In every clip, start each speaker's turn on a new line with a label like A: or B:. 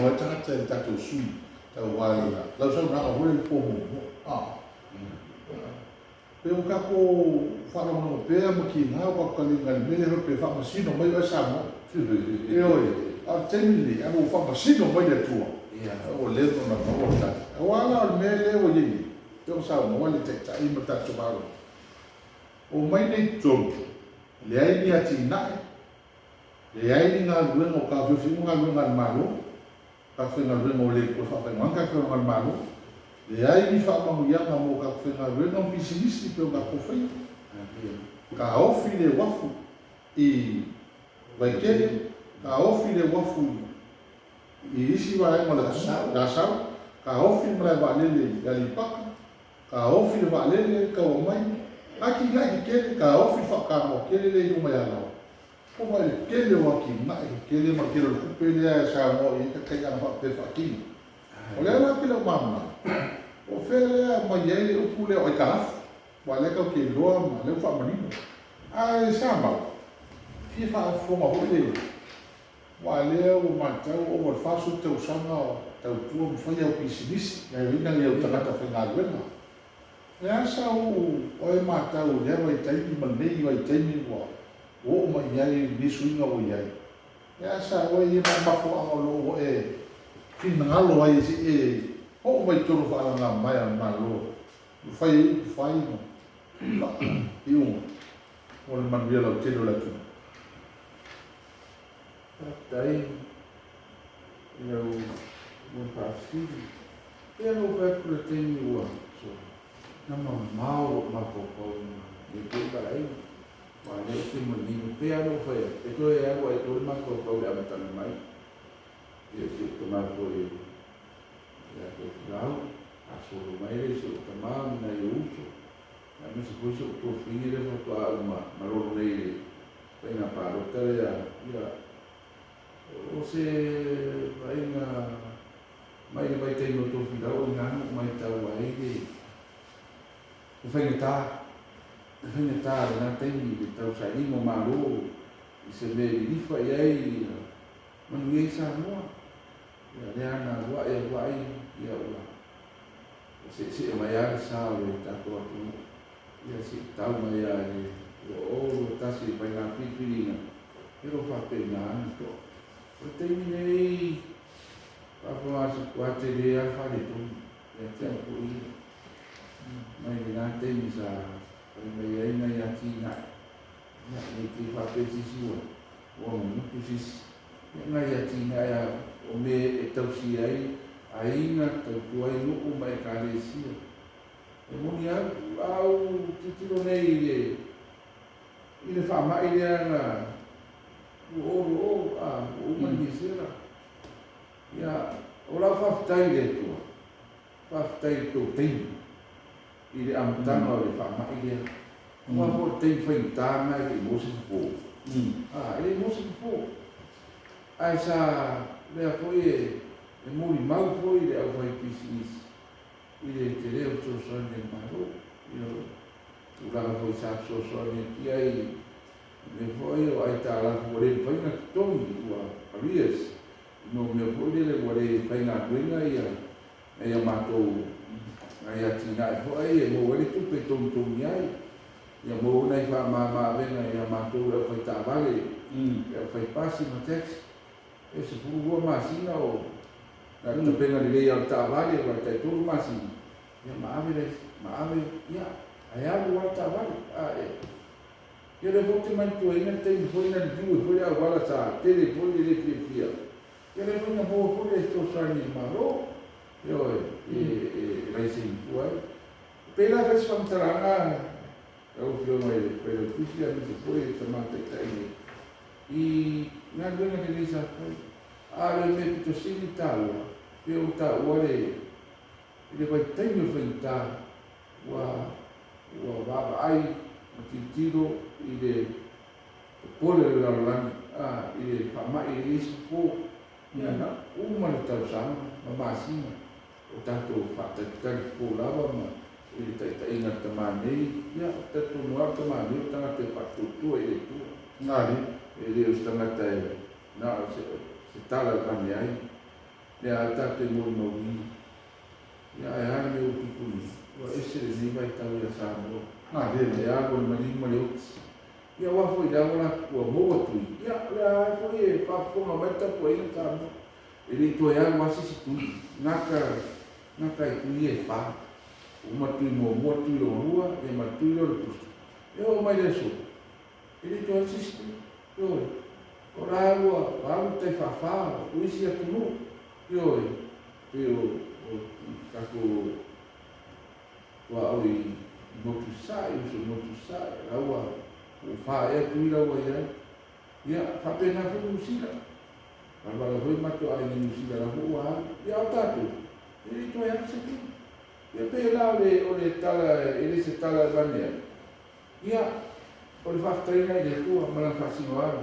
A: Mo tanga te tatu sui tau wale la. Lau sau na hoi le pomo. Pe o kako whara mo pea mo ki ngā wakalinga ni mele ho pe whamasino mai o Samau. E oi, a temili, a mo whamasino mai le tua. O leno na maua tata. A wala o mele o yei. Pe o sao mo wale te ta ima tatu maro. O mai nei tonto. Le ai ni ati nae. Le ai ni ngā luenga o ka whiwhi ngā luenga ni malo. Ka whenga luenga o le ko whawhenga ka whenga ni malo. Le ai ni whaamamu ianga mo ka whenga luenga o pisinisi pe o ka kowhai. Ka ofi le wafu I waikere. Ka ofi le wafu I isi wa ai mo la sau. Ka ofi mrai wa lele Lealailepaka. Ka ofi le wa lele ka o mai. Aki ngai ki kele ka ofi whakaro kele le iu mai anao. Ko mai kele wa ki ngai kele ma kele le kupe lea Samau I ka kai ana whape whakini. O lea la kele o mamma. O whea lea mai ei le upu lea o I karafu. Wa leka o ke loa ma leu whamanino. Ai Samau. Fie whaafonga hoi le. Wa lea o matau o wal whasu tau sanga o tau tua mwhai au pisinisi. Ngai wina lea o tangata whenga luenga. Lea sau o e matau lea wai taimi manei wai taimi wa o mai iai nisuinga o iai. Lea sau o e mafo angolo o e finangalo ai si e o mai toro whaaranga mai a malo. Whai no. Iunga. O le manuia lau teno la tuna.
B: Tai lau mo pasiri. Pea no pekura teni ua. Na mau mapopau ni peka ai. Wa le te mani pea no fai. E to e agua e to mapopau le amatana mai. E se to mapoi. Ya to grau. Aso mai le se to mam na uso. Na me se puso to fini le foto a uma maroro nei. Pena paro te ya. O se vai na mai vai ter no to final ngano mai tau ai de o feneta na tem de tau sai mo malo e se me li fa ai manuia Samau ya na wa ya wa se mai ar sa le ta to ya se tau mai ai o ta se vai na pipirina pero fa pena to o terminei a quate le alfa de tu e tempo I mai na temi sa mai ai na ya tina na e ki fa pesi siwa o no pusis na ya tina ya o me e tau si ai na tau ai no o mai ka le si e moni au titilo nei ile fa mai le na o mani sera ya o la whaftai le tua whaftai tō teimi I le amtanga o le whamai lea Mua fo teimi whaintāna I le mosi fō le mosi fō ai sa lea fo e mori mau fo I le au whai pisis I le te leo tō soane maro Ulaga fo I sa tō soane ki ai me foi o ai ta la fore foi na tongi ua arias no me foi le wale foi na duenga ia mato ai atina foi e mo wale tu pe tom ai ia mo na fa ma venga ia mato foi ta vale ia foi pasi no text e se fu ma sina o na tu pena le ia ta vale vai ta tu ma sina ia ma ave ia ai alu ta vale Ia le vote mai tu ina te foi na diu foi a wala sa tele foi le pia. Ia le foi na bo foi sto sani maro. Io lai sin foi. Pela vez fam taranga. Eu fui mai pero kusia ni foi se mate tai. E na dona que lisa foi. A le me to sin talo. Eu ta ore. Ele vai ter no venta. Wa baba ai tiro I le pole la lani I le whamai I isi fō na uma le tau sama ma masina o tato whatakitari fō lawa ma I le taitainga tamanei ia tato noa tamanei o tanga te whatutua I le tua ngāri E le o tangata na se tala kani ai Lea tate mo maui. Ia e hana me o tukuni. Wa ese le ni vai tau ia Samau. Le ago le malima le otis. Ia wafo I dawa la kua moa tui. Ia lea fo e whafonga mai tapu e ina Samau. E le toi ago wasi si tui. Naka I tui e wha. O matui mua tui o rua, e matui o le pustu. E o mai le so. E le toi si si tui. Ioi. O la ago tai whawha, o isi atu no. Ioi. E o kako wa au I motu sai, uso motu sai, aua o wha e tui raua iai. Ia, whapena fu usila. Wala hoi mato ai ni usila la hua. Ia o tatu. Ia toi atu se tui. Ia pe la o le tala, ele se tala vanea. Ia, o le whaftaina I le tua, malang whasinoara.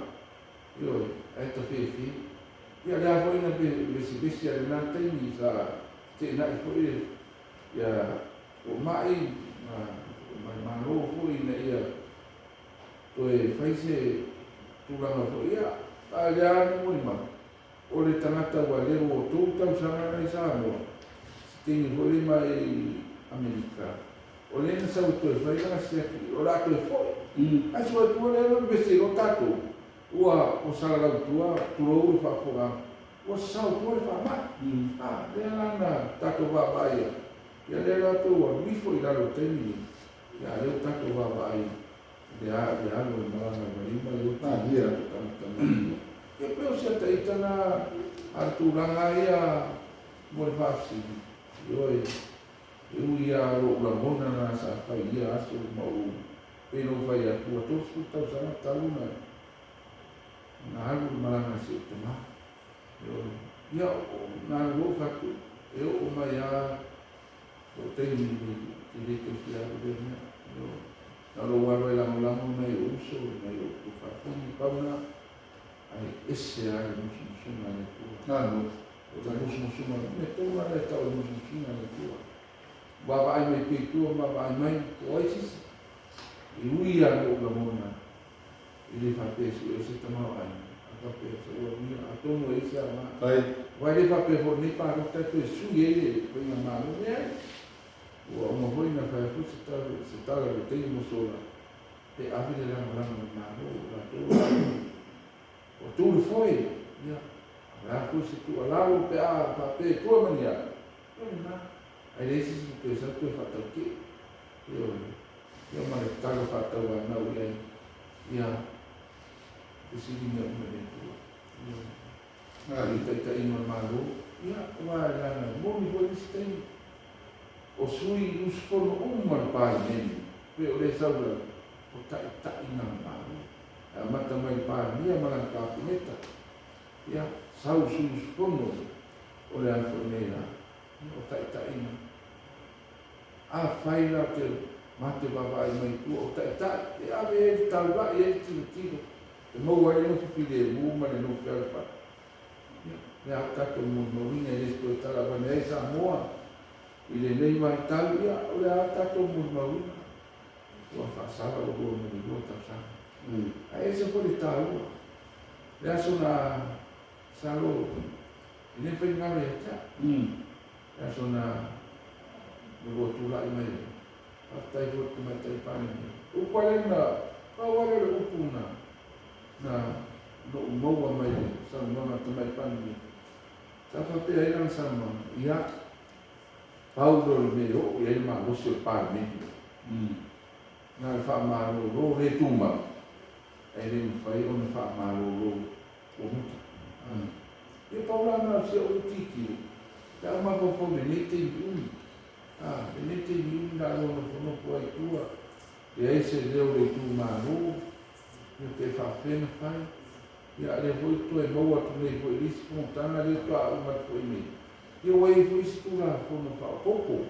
B: Ioi, ai ta whewhi. Ia le a hoina pe besi a le nā taimi sa te nai fwoi ia o mai maro fwoi na ia toe whaise tūranga fwoi ia a le anu mui ma o le tangata wa lero o tō tau sanga nei Samau tingi fwoi mai Amerika o le na sau toe whaila siaki o la toe fwoi a sua tua le anu besi o tato ua o Failautua turou I whafonga o sau tua le whamai le lana tato wawaia ia le rato wa mifo I lalo temi ia leo tato wawaia le alo I malanga marima leo temi ia peo sia taitana arturanga ia mo le whafsi ioi ia ro ulamona na sa whai ia aso mau peno whai atua tosu tau sana taluna na halu malanga si utama ia na ro fatu e o mai a o temi I rito si a governa na ro waro la molamo mai uso mai o fafuni pauna ai esse a musuma le tua o da musuma me toma le tau musuma le tua baba ai mai pe tua baba ai mai o isis I ui a o la mona I le fatesi o se tamau ai pape o mi a tono ese a ma vai le pape for ni pa ro te su ye pe na ma no ne o mo voi na fa fu se ta le te mo sola te a vi le la ma na la to o tu foi ya la fu se tu ala o pe a pape tu mania na ai le si tu sa tu fa ta ki yo ma le ta fa ta wa na o ya Isini nggak menentu, kita iman malu, ya wala mo ni polis tem, o sui usfon umar panen, pe oleh saudara, o tak inang malu, mata mai pan dia malang kapineta, ya sau usfon oleh anfonera, o tak inang, Failautusi mate baba mai tu, o tak, ya be talba ya tiro. E mau ai no fide mu ma no felpa ne ata to mu no vinga e sto tala ba nei Samau ile nei mai talia o le ata to mu no vinga o fa sala o go me go ta sa ai se po di talo le asuna salo ne pe nga le ta asuna go tu la mai atai go tu mai tai pani o quale na pa wale le upuna na no moa mai sa nona tamai pani sa fa pe ai lang sama ia Paulo me o ia ma lo se pa me na fa ma lo re tuma ai le fai on fa ma lo o muta e Paulo na se o tiki da ma po me nete ni na lo no po ai tua e ai se leo le tuma lo te fa pena fai ia le voi tu e moa tu nei voi lis fontana le tu a uma foi me io voi foi stura fono fa poco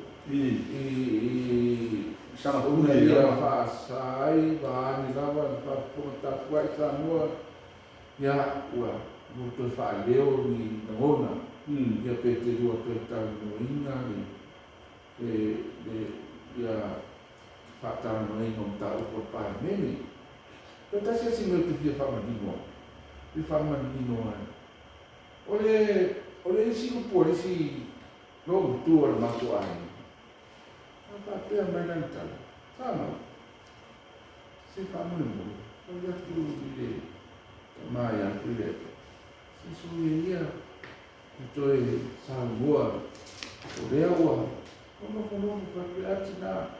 A: Sama
B: una ia fa sai va ni lava fa fonta fuai Samau ia ua molto fa leo ni nona ia pe te dua pe ta no ina ni ia fa ta no ina ta o pa meni. Kita sih single tu dia fama dino ai. Oleh Oleh isi polisi lo tua masuk ai. Apa dia mainan tal. Sama. Si kamu mo. Oleh tu dia. Maya Tuilaepa. Si suya itu Samau. Lealailepule. Kono pakai atina.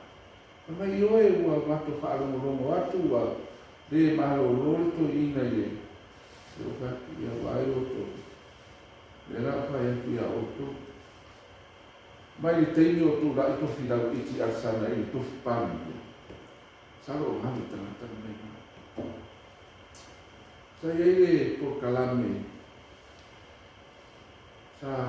B: Kama ioe wa mato whaalongo atu wa le mahalo to ina ye. So kaki ia wai oto. Le la whai atu ia oto. Mai le teini oto la ito whilau iti asana i to whipani. Saro o hami tangata mai. Sa iei le po kalame. Sa